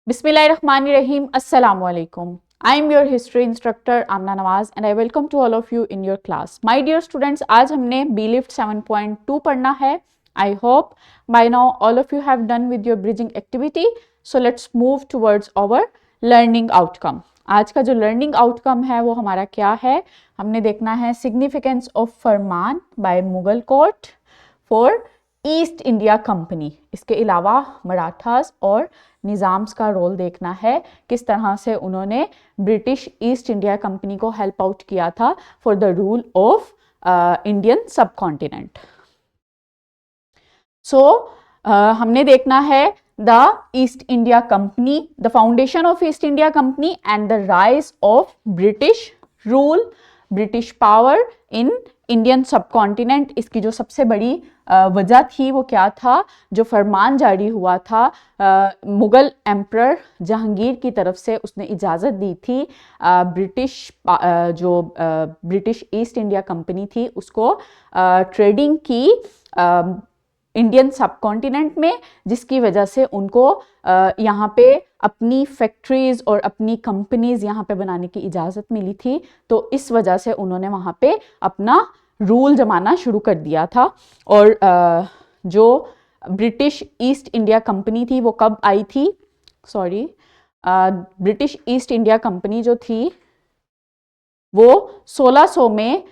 Bismillahirrahmanirrahim. Assalamu alaikum. I am your history instructor Amna Nawaz and I welcome to all of you in your class. My dear students, आज हमने B-Lift 7.2 पढ़ना है. I hope by now all of you have done with your bridging activity. So let's move towards our learning outcome. आज का जो learning outcome है वो हमारा क्या है? हमने देखना है significance of Farman by Mughal court for east India company. इसके अलावा मराठास और निज़ाम्स का रोल देखना है, किस तरह से उन्होंने ब्रिटिश ईस्ट इंडिया कंपनी को हेल्प आउट किया था for the rule of Indian सब कॉन्टिनेंट. सो हमने देखना है the east India company, the foundation of east India company and the rise of British rule, British power in Indian सब continent. इसकी जो सबसे बड़ी वजह थी वो क्या था? जो फरमान जारी हुआ था मुग़ल एम्परर जहांगीर की तरफ से, उसने इजाज़त दी थी ब्रिटिश ईस्ट इंडिया कंपनी थी उसको ट्रेडिंग की इंडियन सब कॉन्टिनेंट में, जिसकी वजह से उनको यहाँ पे अपनी फैक्ट्रीज़ और अपनी कंपनीज़ यहाँ पे बनाने की इजाज़त मिली थी. तो इस वजह से उन्होंने वहाँ पे अपना रूल जमाना शुरू कर दिया था. और जो ब्रिटिश ईस्ट इंडिया कंपनी थी वो कब आई थी? ब्रिटिश ईस्ट इंडिया कंपनी जो थी वो 1600 में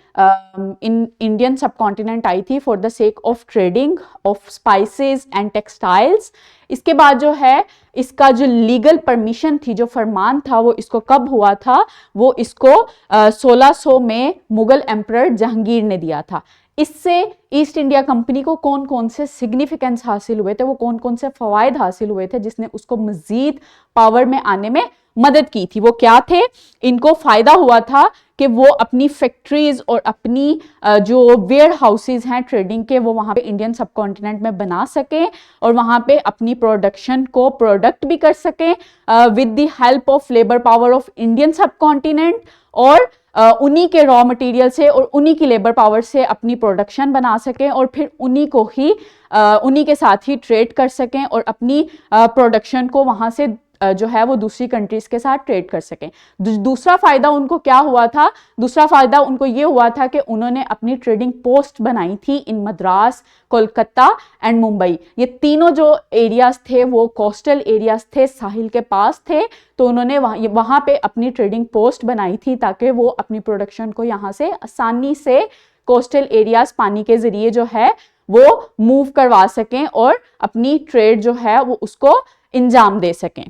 इन इंडियन सब कॉन्टिनेंट आई थी for the sake of trading of spices and textiles. इसके बाद जो है इसका जो लीगल परमिशन थी, जो फरमान था, वो इसको कब हुआ था? वो इसको 1600 में मुगल एम्परर जहांगीर ने दिया था. इससे ईस्ट इंडिया कंपनी को कौन कौन से सिग्निफिकेंस हासिल हुए थे, वो कौन कौन से फ़वाइद हासिल हुए थे जिसने उसको मज़ीद पावर में आने में मदद की थी? वो क्या थे? इनको फ़ायदा हुआ था कि वो अपनी फैक्ट्रीज़ और अपनी जो वेयर हाउसेज हैं ट्रेडिंग के, वो वहाँ पे इंडियन सब कॉन्टिनेंट में बना सकें और वहाँ पे अपनी प्रोडक्शन को प्रोडक्ट भी कर सकें with the help of labour power of Indian सब कॉन्टिनेंट, और उन्हीं के रॉ मटेरियल से और उन्हीं की लेबर पावर से अपनी प्रोडक्शन बना सकें और फिर उन्हीं के साथ ही ट्रेड कर सकें और अपनी प्रोडक्शन को वहाँ से जो है वो दूसरी कंट्रीज के साथ ट्रेड कर सकें. दूसरा फायदा उनको क्या हुआ था? दूसरा फायदा उनको ये हुआ था कि उन्होंने अपनी ट्रेडिंग पोस्ट बनाई थी इन मद्रास, कोलकाता एंड मुंबई. ये तीनों जो एरियाज थे वो कोस्टल एरियाज थे, साहिल के पास थे. तो उन्होंने वहाँ पे अपनी ट्रेडिंग पोस्ट बनाई थी ताकि वो अपनी प्रोडक्शन को यहाँ से आसानी से कोस्टल एरियाज पानी के जरिए जो है वो मूव करवा सकें और अपनी ट्रेड जो है वो उसको इंजाम दे सकें.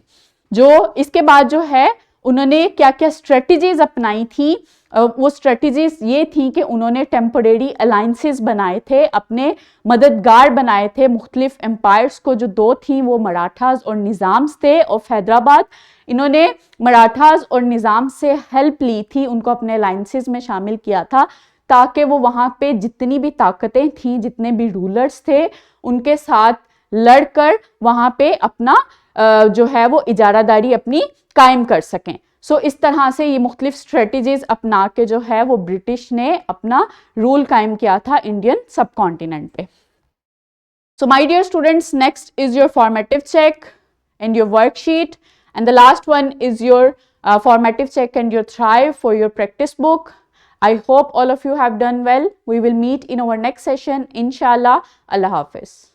जो इसके बाद जो है उन्होंने क्या क्या स्ट्रेटजीज अपनाई थी, वो स्ट्रेटजीज ये थी कि उन्होंने टेम्परेरी अलायंसेस बनाए थे, अपने मददगार बनाए थे मुख्तलिफ एम्पायर्स को. जो दो थी वो मराठास और निज़ाम्स थे ऑफ हैदराबाद. इन्होंने मराठास और निज़ाम से हेल्प ली थी, उनको अपने अलायंसेस में शामिल किया था ताकि वो वहाँ पे जितनी भी ताकतें थीं, जितने भी रूलर्स थे, उनके साथ लड़कर वहाँ पे अपना जो है वो इजारादारी अपनी कायम कर सकें. सो इस तरह से ये मुख्तलिफ स्ट्रेटजीज अपना के जो है वो ब्रिटिश ने अपना रूल कायम किया था इंडियन सब कॉन्टिनेंट पे. So my dear students, next is your formative check and your worksheet, and the last one is your formative check and your thrive for your practice book. I hope all of you have done well. We will meet in our next session, inshallah. Allah Hafiz.